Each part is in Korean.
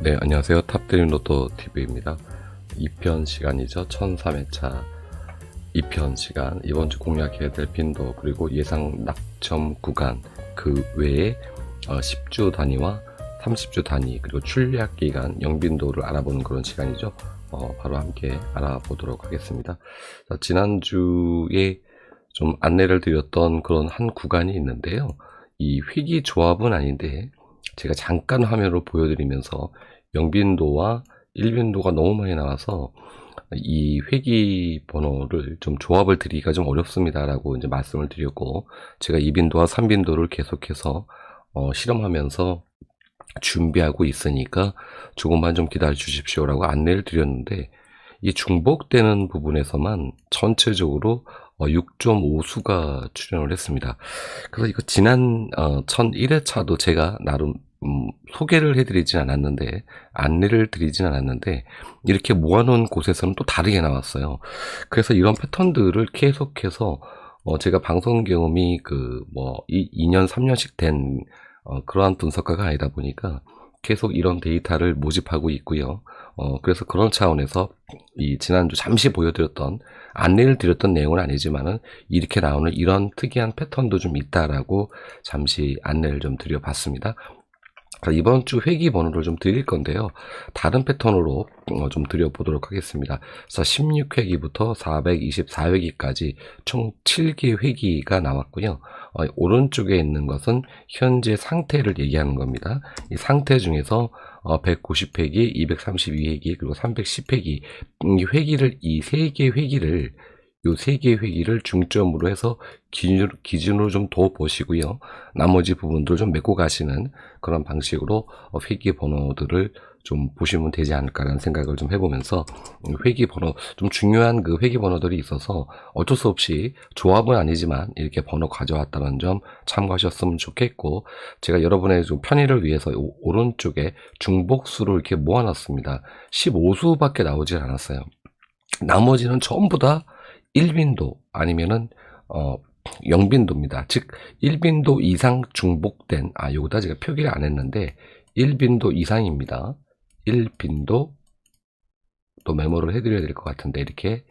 네, 안녕하세요. 탑드림 로또 TV입니다. 2편 시간이죠. 1003회차 2편 시간. 이번 주 공략해야 될 빈도 그리고 예상 낙점 구간 그 외에 10주 단위와 30주 단위 그리고 출약 기간 영빈도를 알아보는 그런 시간이죠. 바로 함께 알아보도록 하겠습니다. 자, 지난주에 좀 안내를 드렸던 그런 한 구간이 있는데요. 이 회기 조합은 아닌데 제가 잠깐 화면으로 보여드리면서 영빈도와 일빈도가 너무 많이 나와서 이 회기 번호를 좀 조합을 드리기가 좀 어렵습니다 라고 이제 말씀을 드렸고, 제가 2빈도와 3빈도를 계속해서 실험하면서 준비하고 있으니까 조금만 좀 기다려 주십시오 라고 안내를 드렸는데, 이 중복되는 부분에서만 전체적으로 6.5수가 출연을 했습니다. 그래서 이거 지난 1001회차도 제가 나름 소개를 해드리진 않았는데, 안내를 드리진 않았는데, 이렇게 모아놓은 곳에서는 또 다르게 나왔어요. 그래서 이런 패턴들을 계속해서 제가 방송 경험이 2년 3년씩 된 그러한 분석가가 아니다 보니까 계속 이런 데이터를 모집하고 있고요. 그래서 그런 차원에서 이 지난주 잠시 보여드렸던 안내를 드렸던 내용은 아니지만은 이렇게 나오는 이런 특이한 패턴도 좀 있다라고 잠시 안내를 좀 드려봤습니다. 이번 주 회기 번호를 좀 드릴 건데요. 다른 패턴으로 좀 드려보도록 하겠습니다. 그래서 16회기부터 424회기까지 총 7개 회기가 나왔고요. 오른쪽에 있는 것은 현재 상태를 얘기하는 겁니다. 이 상태 중에서 190회기, 232회기, 그리고 310회기 이 회기를, 이 3개 회기를, 요 3개 회기를 중점으로 해서 기준으로 좀 더 보시고요. 나머지 부분들 좀 메고 가시는 그런 방식으로 회기 번호들을 좀 보시면 되지 않을까라는 생각을 좀 해보면서, 회기 번호, 좀 중요한 그 회기 번호들이 있어서 어쩔 수 없이 조합은 아니지만 이렇게 번호 가져왔다는 점 참고하셨으면 좋겠고, 제가 여러분의 좀 편의를 위해서 오른쪽에 중복수를 이렇게 모아놨습니다. 15수밖에 나오질 않았어요. 나머지는 전부 다 1빈도 아니면은 0빈도입니다. 즉 1빈도 이상 중복된, 요거다 제가 표기를 안 했는데 1빈도 이상입니다. 1빈도 또 메모를 해드려야 될 것 같은데, 이렇게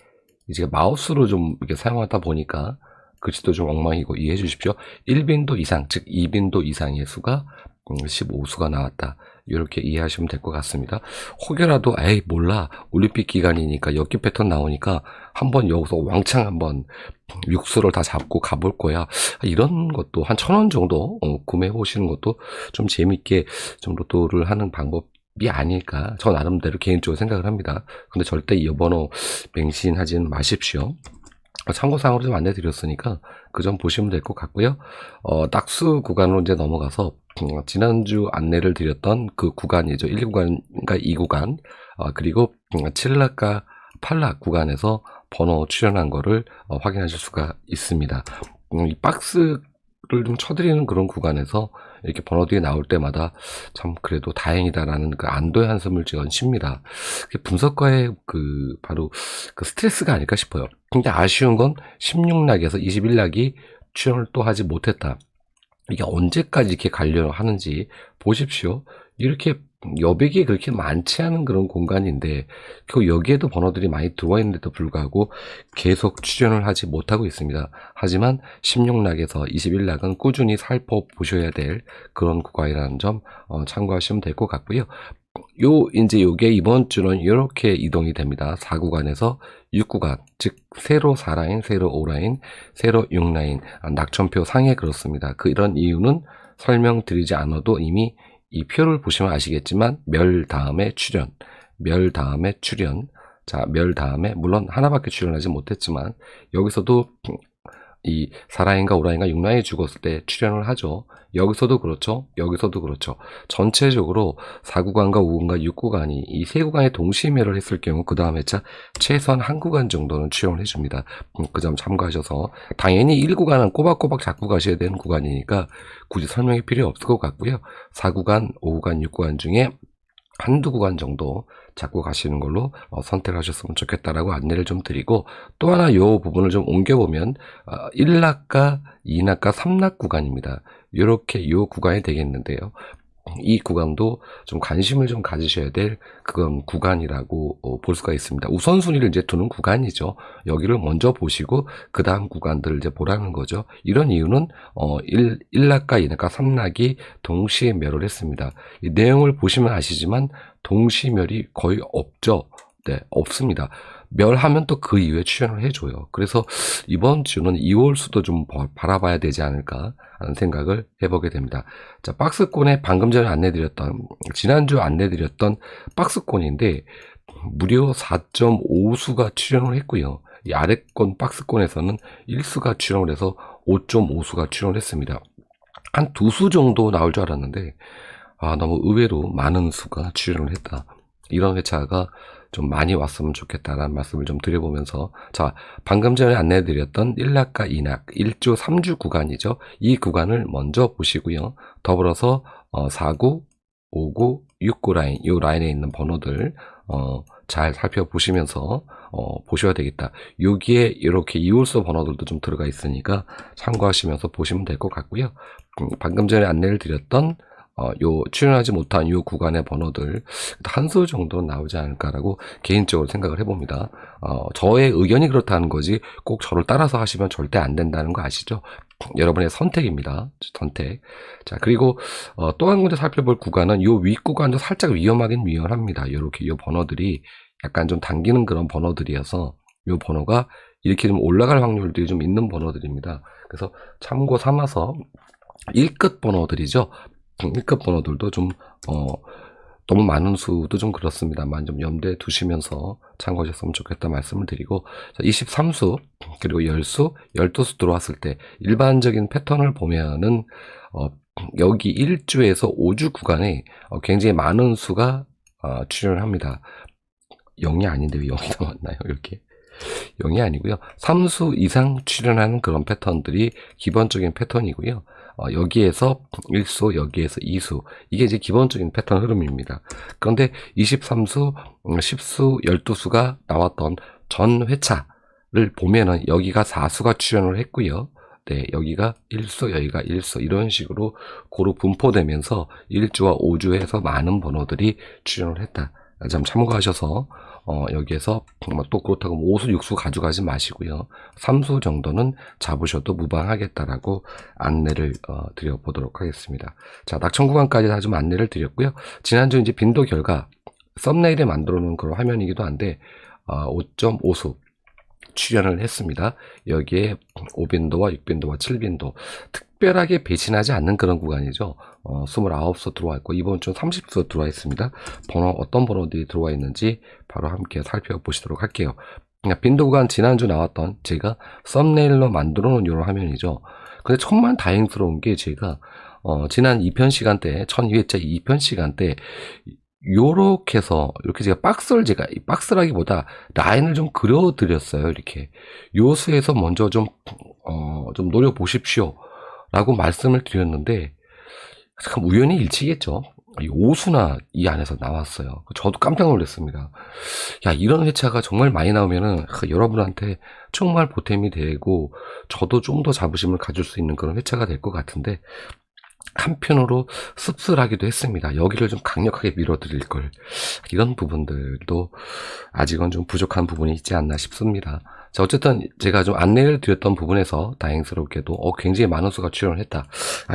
이제 마우스로 좀 이렇게 사용하다 보니까 글씨도 좀 엉망이고 이해해 주십시오. 1빈도 이상, 즉 2빈도 이상의 수가 15수가 나왔다. 이렇게 이해하시면 될 것 같습니다. 혹여라도 에이 몰라, 올림픽 기간이니까 엽기 패턴 나오니까 한번 여기서 왕창 한번 육수를 다 잡고 가볼 거야, 이런 것도 한 1,000원 정도 구매해 보시는 것도 좀 재밌게 좀 로또를 하는 방법이 아닐까, 저 나름대로 개인적으로 생각을 합니다. 근데 절대 이 번호 맹신하지는 마십시오. 참고사항으로 좀 안내드렸으니까 그 점 보시면 될 것 같고요. 낙수 구간으로 이제 넘어가서 지난주 안내를 드렸던 그 구간이죠. 1구간과 2구간, 그리고 7락과 8락 구간에서 번호 출연한 거를 확인하실 수가 있습니다. 이 박스를 좀 쳐드리는 그런 구간에서 이렇게 번호들이 나올 때마다 참 그래도 다행이다라는 그 안도의 한숨을 지금 쉽니다. 분석가의 바로 그 스트레스가 아닐까 싶어요. 근데 아쉬운 건 16락에서 21락이 출연을 또 하지 못했다. 이게 언제까지 이렇게 가려고 하는지 보십시오. 이렇게 여백이 그렇게 많지 않은 그런 공간인데 그 여기에도 번호들이 많이 들어와 있는데도 불구하고 계속 출연을 하지 못하고 있습니다. 하지만 16락에서 21락은 꾸준히 살펴보셔야 될 그런 구간이라는 점 참고하시면 될 것 같고요. 이제 요게 이번 주는 이렇게 이동이 됩니다. 4구간에서 6구간, 즉 세로 4라인, 세로 5라인, 세로 6라인, 낙천표 상에 그렇습니다. 이런 이유는 설명드리지 않아도 이미 이 표를 보시면 아시겠지만 멸 다음에 출연, 멸 다음에 출연, 자, 멸 다음에 물론 하나밖에 출연하지 못했지만 여기서도 이 4라인과 5라인과 6라인이 죽었을 때 출연을 하죠. 여기서도 그렇죠. 여기서도 그렇죠. 전체적으로 4구간과 5구간과 6구간이 이 세 구간에 동시에 매를 했을 경우 그 다음 회차 최소한 한 구간 정도는 출연을 해줍니다. 그 점 참고하셔서, 당연히 1구간은 꼬박꼬박 잡고 가셔야 되는 구간이니까 굳이 설명이 필요 없을 것 같고요. 4구간, 5구간, 6구간 중에 한두 구간 정도 잡고 가시는 걸로 선택하셨으면 좋겠다라고 안내를 좀 드리고, 또 하나 이 부분을 좀 옮겨보면 1락과 2락과 3락 구간입니다. 이렇게 이 구간이 되겠는데요. 이 구간도 좀 관심을 좀 가지셔야 될 그런 구간이라고 볼 수가 있습니다. 우선순위를 이제 두는 구간이죠. 여기를 먼저 보시고 그 다음 구간들을 이제 보라는 거죠. 이런 이유는 1낙과 2낙과 3낙이 동시에 멸을 했습니다. 이 내용을 보시면 아시지만 동시멸이 거의 없죠. 네, 없습니다. 멸하면 또 그 이후에 출연을 해줘요. 그래서 이번 주는 2월 수도 좀 바라봐야 되지 않을까 하는 생각을 해보게 됩니다. 자, 박스권에 방금 전에 지난주 안내드렸던 박스권인데 무려 4.5수가 출연을 했고요. 이 아래권 박스권에서는 1수가 출연을 해서 5.5수가 출연을 했습니다. 한 2수 정도 나올 줄 알았는데 너무 의외로 많은 수가 출연을 했다. 이런 회차가 좀 많이 왔으면 좋겠다라는 말씀을 좀 드려보면서, 자, 방금 전에 안내해드렸던 1낙과 2낙, 1조 3주 구간이죠. 이 구간을 먼저 보시고요. 더불어서 4구, 5구, 6구 라인, 이 라인에 있는 번호들 잘 살펴보시면서 보셔야 되겠다. 여기에 이렇게 이홀수 번호들도 좀 들어가 있으니까 참고하시면서 보시면 될 것 같고요. 방금 전에 안내를 드렸던 출연하지 못한 이 구간의 번호들 한 수 정도 나오지 않을까라고 개인적으로 생각을 해봅니다. 저의 의견이 그렇다는 거지 꼭 저를 따라서 하시면 절대 안 된다는 거 아시죠? 여러분의 선택입니다. 선택. 자, 그리고 또 한 군데 살펴볼 구간은 이 윗구간도 살짝 위험하긴 위험합니다. 이렇게 이 번호들이 약간 좀 당기는 그런 번호들이어서 이 번호가 이렇게 좀 올라갈 확률들이 좀 있는 번호들입니다. 그래서 참고 삼아서 1급 번호들이죠. 1급 번호들도 좀 너무 많은 수도 좀 그렇습니다만 좀 염두에 두시면서 참고하셨으면 좋겠다 말씀을 드리고, 23수 그리고 10수, 12수 들어왔을 때 일반적인 패턴을 보면은 여기 1주에서 5주 구간에 굉장히 많은 수가 출연을 합니다. 0이 아닌데 왜 0이 나왔나요? 이렇게 0이 아니고요. 3수 이상 출연하는 그런 패턴들이 기본적인 패턴이고요. 여기에서 1수, 여기에서 2수. 이게 이제 기본적인 패턴 흐름입니다. 그런데 23수, 10수, 12수가 나왔던 전 회차를 보면은 여기가 4수가 출연을 했고요. 네, 여기가 1수, 여기가 1수. 이런 식으로 고루 분포되면서 1주와 5주에서 많은 번호들이 출연을 했다. 좀 참고하셔서 여기에서 또 그렇다고 5수, 6수 가져가지 마시고요. 3수 정도는 잡으셔도 무방하겠다라고 안내를 드려보도록 하겠습니다. 자, 낙천 구간까지 다 좀 안내를 드렸고요. 지난주 이제 빈도 결과 썸네일에 만들어 놓은 그런 화면이기도 한데 5.5수 출연을 했습니다. 여기에 5빈도와 6빈도와 7빈도 특별하게 배신하지 않는 그런 구간이죠. 29수 들어와 있고 이번 주 30수 들어와 있습니다. 어떤 번호들이 들어와 있는지 바로 함께 살펴보시도록 할게요. 빈도 구간 지난주 나왔던 제가 썸네일로 만들어 놓은 이런 화면이죠. 근데 정말 다행스러운 게 제가 지난 2편 시간대 12회차 2편 시간대 요렇게 해서 이렇게 제가 박스라기보다 라인을 좀 그려드렸어요. 이렇게 요수에서 먼저 좀 노려보십시오 라고 말씀을 드렸는데 참 우연히 일치겠죠. 이 오수나 이 안에서 나왔어요. 저도 깜짝 놀랐습니다. 야, 이런 회차가 정말 많이 나오면은 여러분한테 정말 보탬이 되고 저도 좀 더 자부심을 가질 수 있는 그런 회차가 될 것 같은데 한편으로 씁쓸하기도 했습니다. 여기를 좀 강력하게 밀어드릴 걸. 이런 부분들도 아직은 좀 부족한 부분이 있지 않나 싶습니다. 자, 어쨌든 제가 좀 안내를 드렸던 부분에서 다행스럽게도 굉장히 많은 수가 출연을 했다.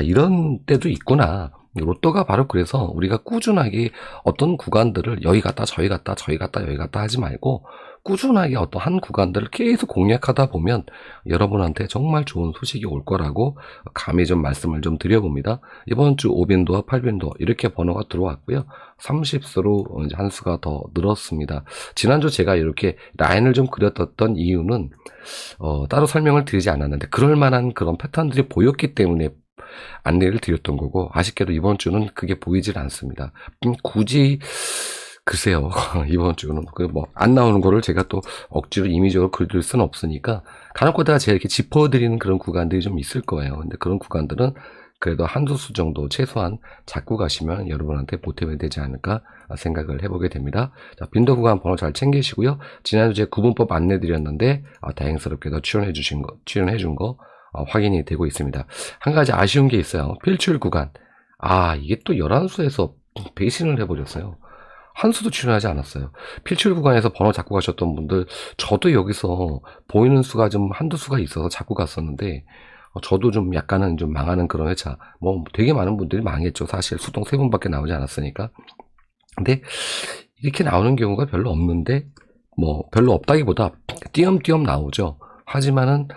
이런 때도 있구나. 로또가 바로 그래서 우리가 꾸준하게 어떤 구간들을 여기 갔다 저기 갔다 저기 갔다 여기 갔다 하지 말고 꾸준하게 어떤 한 구간들을 계속 공략하다 보면 여러분한테 정말 좋은 소식이 올 거라고 감히 좀 말씀을 좀 드려봅니다. 이번 주 5빈도와 8빈도 이렇게 번호가 들어왔고요. 30수로 이제 한 수가 더 늘었습니다. 지난주 제가 이렇게 라인을 좀 그렸던 이유는 따로 설명을 드리지 않았는데 그럴 만한 그런 패턴들이 보였기 때문에 안내를 드렸던 거고, 아쉽게도 이번 주는 그게 보이질 않습니다. 굳이 글쎄요, 이번 주는 안 나오는 거를 제가 또 억지로 임의적으로 그릴 수는 없으니까 간혹가다가 제가 이렇게 짚어드리는 그런 구간들이 좀 있을 거예요. 근데 그런 구간들은 그래도 한두 수 정도 최소한 잡고 가시면 여러분한테 보탬이 되지 않을까 생각을 해보게 됩니다. 자, 빈도 구간 번호 잘 챙기시고요. 지난주 제가 구분법 안내 드렸는데 다행스럽게도 출연해 준 거 확인이 되고 있습니다. 한 가지 아쉬운 게 있어요. 필출 구간 이게 또 11수에서 배신을 해버렸어요. 한 수도 출연하지 않았어요. 필출 구간에서 번호 잡고 가셨던 분들, 저도 여기서 보이는 수가 좀 한두 수가 있어서 잡고 갔었는데, 저도 좀 약간은 좀 망하는 그런 회차. 뭐 되게 많은 분들이 망했죠. 사실 수동 3분밖에 나오지 않았으니까. 근데 이렇게 나오는 경우가 별로 없는데, 뭐 별로 없다기보다 띄엄띄엄 나오죠. 하지만은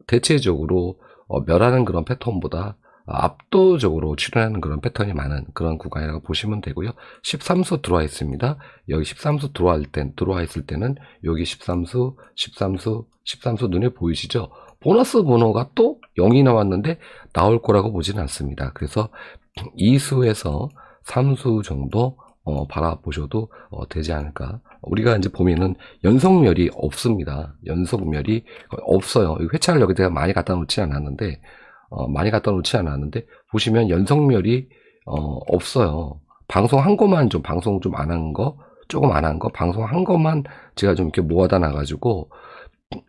대체적으로 멸하는 그런 패턴보다 압도적으로 출현하는 그런 패턴이 많은 그런 구간이라고 보시면 되고요. 13수 들어와 있습니다. 여기 13수 들어와 있을 때는 여기 13수, 13수, 13수 눈에 보이시죠? 보너스 번호가 또 0이 나왔는데 나올 거라고 보지는 않습니다. 그래서 2수에서 3수 정도 바라보셔도 되지 않을까. 우리가 이제 보면은 연속멸이 없습니다. 연속멸이 없어요. 회차를 여기다가 많이 갖다 놓지 않았는데 보시면 연속멸이 없어요. 방송 한 거만 좀 방송 좀 안 한 거, 조금 안 한 거, 방송 한 거만 제가 좀 이렇게 모아다 놔가지고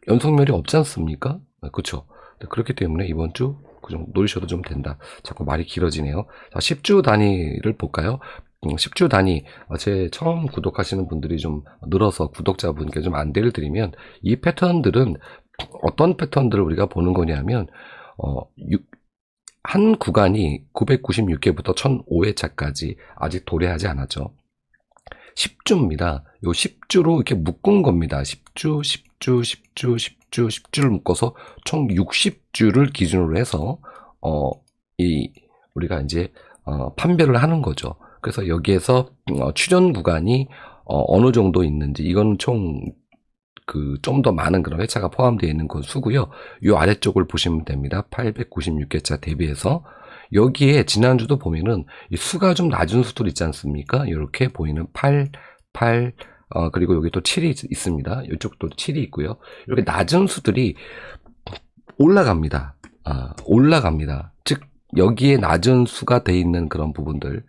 연속멸이 없지 않습니까? 그렇죠. 그렇기 때문에 이번 주 그 정도 노리셔도 좀 된다. 자꾸 말이 길어지네요. 자, 10주 단위를 볼까요? 10주 단위, 제 처음 구독하시는 분들이 좀 늘어서 구독자분께 좀 안대를 드리면, 이 패턴들은 어떤 패턴들을 우리가 보는 거냐면, 한 구간이 996회부터 1005회차까지 아직 도래하지 않았죠. 10주입니다. 요 10주로 이렇게 묶은 겁니다. 10주, 10주, 10주, 10주, 10주를 묶어서 총 60주를 기준으로 해서, 우리가 이제, 판별을 하는 거죠. 그래서 여기에서, 출연 구간이, 어느 정도 있는지, 이건 총, 좀 더 많은 그런 회차가 포함되어 있는 그 수고요. 이 아래쪽을 보시면 됩니다. 896회차 대비해서. 여기에 지난주도 보면은 이 수가 좀 낮은 수들 있지 않습니까? 이렇게 보이는 8, 그리고 여기 또 7이 있습니다. 이쪽도 7이 있고요. 이렇게 낮은 수들이 올라갑니다. 올라갑니다. 즉, 여기에 낮은 수가 돼 있는 그런 부분들,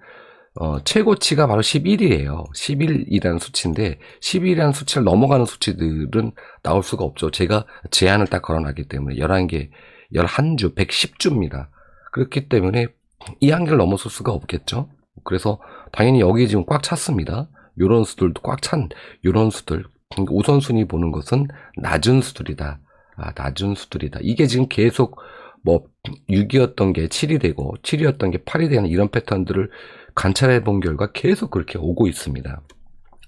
최고치가 바로 11이에요. 11이라는 수치인데 11이라는 수치를 넘어가는 수치들은 나올 수가 없죠. 제가 제한을 딱 걸어놨기 때문에 11개, 11주, 110주입니다. 그렇기 때문에 이 한계를 넘어설 수가 없겠죠. 그래서 당연히 여기 지금 꽉 찼습니다. 요런 수들도 꽉 찬 요런 수들, 우선순위 보는 것은 낮은 수들이다. 낮은 수들이다. 이게 지금 계속 뭐 6이었던 게 7이 되고 7이었던 게 8이 되는 이런 패턴들을 관찰해 본 결과 계속 그렇게 오고 있습니다.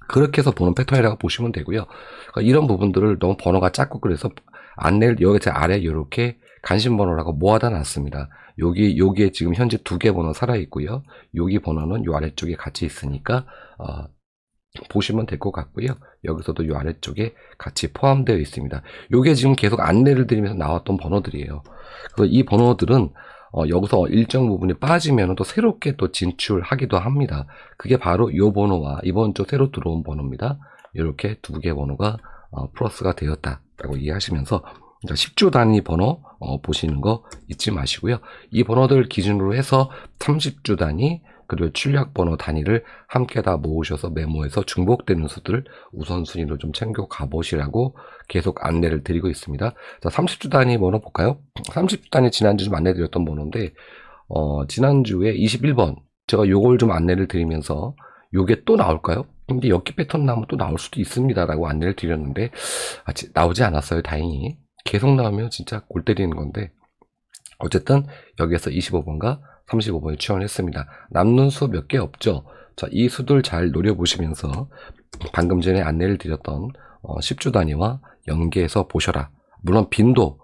그렇게 해서 보는 패턴이라고 보시면 되고요. 그러니까 이런 부분들을 너무 번호가 작고 그래서 안내를 여기 제 아래 이렇게 간신 번호라고 모아다 놨습니다. 여기에 지금 현재 2개 번호 살아 있고요. 여기 번호는 요 아래쪽에 같이 있으니까 보시면 될 것 같고요. 여기서도 요 아래쪽에 같이 포함되어 있습니다. 요게 지금 계속 안내를 드리면서 나왔던 번호들이에요. 그래서 이 번호들은 여기서 일정 부분이 빠지면 또 새롭게 또 진출하기도 합니다. 그게 바로 이 번호와 이번 주 새로 들어온 번호입니다. 이렇게 2개 번호가 플러스가 되었다라고 이해하시면서 10주 단위 번호 보시는 거 잊지 마시고요. 이 번호들 기준으로 해서 30주 단위 그리고 출력 번호 단위를 함께 다 모으셔서 메모해서 중복되는 수들 우선순위로 좀 챙겨 가보시라고 계속 안내를 드리고 있습니다. 자, 30주 단위 번호 볼까요? 30주 단위 지난주 좀 안내드렸던 번호인데 지난주에 21번 제가 요걸 좀 안내를 드리면서 요게 또 나올까요? 근데 여기 패턴 나오면 또 나올 수도 있습니다 라고 안내를 드렸는데 나오지 않았어요. 다행히. 계속 나오면 진짜 골 때리는 건데 어쨌든 여기에서 25번과 35번이 출연했습니다. 남는 수 몇 개 없죠. 자, 이 수들 잘 노려보시면서 방금 전에 안내를 드렸던 10주 단위와 연계해서 보셔라. 물론 빈도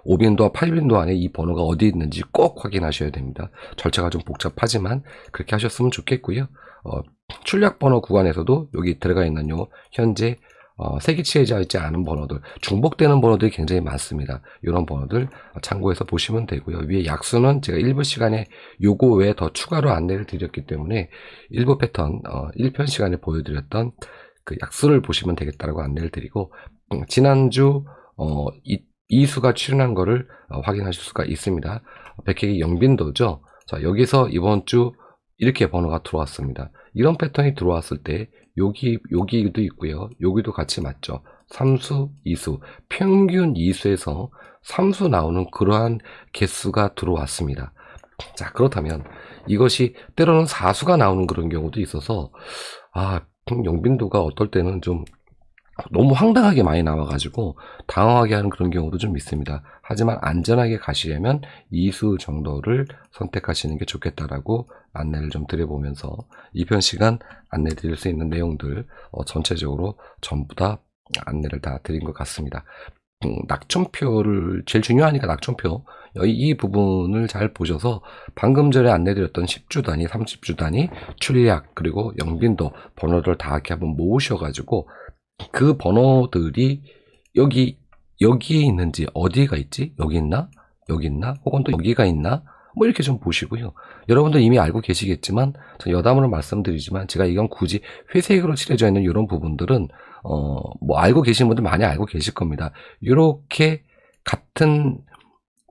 5빈도와 8빈도 안에 이 번호가 어디 있는지 꼭 확인하셔야 됩니다. 절차가 좀 복잡하지만 그렇게 하셨으면 좋겠고요. 출력 번호 구간에서도 여기 들어가 있는 요 현재 세기치해져 있지 않은 번호들, 중복되는 번호들이 굉장히 많습니다. 이런 번호들 참고해서 보시면 되고요. 위에 약수는 제가 일부 시간에 요거 외에 더 추가로 안내를 드렸기 때문에 일부 패턴 1편 시간에 보여드렸던 그 약수를 보시면 되겠다라고 안내를 드리고 지난주 이 수가 출연한 거를 확인하실 수가 있습니다. 백회기 영빈도죠. 자, 여기서 이번 주 이렇게 번호가 들어왔습니다. 이런 패턴이 들어왔을 때 여기도 있고요. 여기도 같이 맞죠. 3수, 2수, 평균 2수에서 3수 나오는 그러한 개수가 들어왔습니다. 자, 그렇다면 이것이 때로는 사수가 나오는 그런 경우도 있어서, 영빈도가 어떨 때는 좀 너무 황당하게 많이 나와가지고 당황하게 하는 그런 경우도 좀 있습니다. 하지만 안전하게 가시려면 이수 정도를 선택하시는 게 좋겠다라고 안내를 좀 드려보면서 2편 시간 안내 드릴 수 있는 내용들 전체적으로 전부 다 안내를 다 드린 것 같습니다. 낙천표를 제일 중요하니까 낙천표 이 부분을 잘 보셔서 방금 전에 안내드렸던 10주 단위, 30주 단위, 출약 그리고 영빈도 번호를 다 이렇게 한번 모으셔가지고 그 번호들이 여기에 있는지, 어디가 있지? 여기 있나? 여기 있나? 혹은 또 여기가 있나? 뭐 이렇게 좀 보시고요. 여러분들 이미 알고 계시겠지만, 저 여담으로 말씀드리지만, 제가 이건 굳이 회색으로 칠해져 있는 이런 부분들은, 뭐 알고 계신 분들 많이 알고 계실 겁니다. 이렇게 같은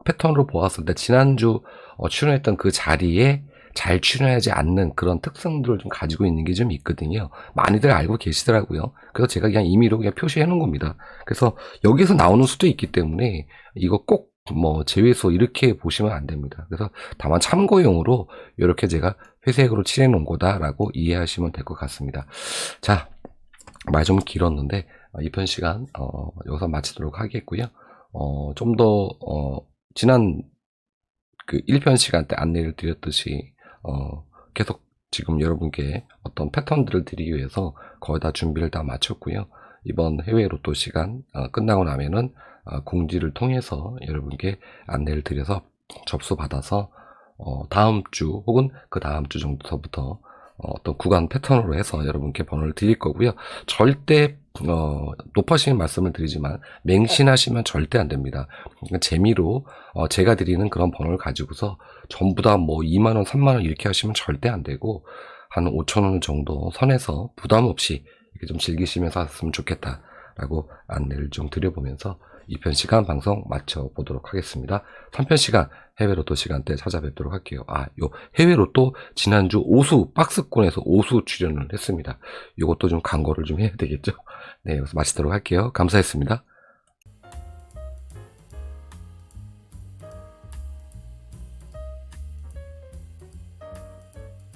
패턴으로 보았을 때, 지난주 출연했던 그 자리에 잘 출연하지 않는 그런 특성들을 좀 가지고 있는 게 좀 있거든요. 많이들 알고 계시더라고요. 그래서 제가 그냥 임의로 그냥 표시해 놓은 겁니다. 그래서 여기서 나오는 수도 있기 때문에 이거 꼭 뭐 제외소 이렇게 보시면 안 됩니다. 그래서 다만 참고용으로 이렇게 제가 회색으로 칠해 놓은 거다라고 이해하시면 될 것 같습니다. 자, 말 좀 길었는데 2편 시간 여기서 마치도록 하겠고요. 좀 더 지난 그 1편 시간 때 안내를 드렸듯이 계속 지금 여러분께 어떤 패턴들을 드리기 위해서 거의 다 준비를 다 마쳤고요. 이번 해외 로또 시간 끝나고 나면은 공지를 통해서 여러분께 안내를 드려서 접수 받아서 다음 주 혹은 그 다음 주 정도부터 어떤 구간 패턴으로 해서 여러분께 번호를 드릴 거고요. 절대 높아시는 말씀을 드리지만 맹신하시면 절대 안 됩니다. 그러니까 재미로 제가 드리는 그런 번호를 가지고서 전부 다 뭐 2만원, 3만원 이렇게 하시면 절대 안 되고 한 5천원 정도 선에서 부담 없이 이렇게 좀 즐기시면서 하셨으면 좋겠다라고 안내를 좀 드려보면서 2편 시간 방송 마쳐보도록 하겠습니다. 3편 시간 해외 로또 시간대 찾아뵙도록 할게요. 요 해외 로또 지난주 오수 박스권에서 오수 출연을 했습니다. 요것도 좀 광고를 좀 해야 되겠죠. 네, 여기서 마치도록 할게요. 감사했습니다.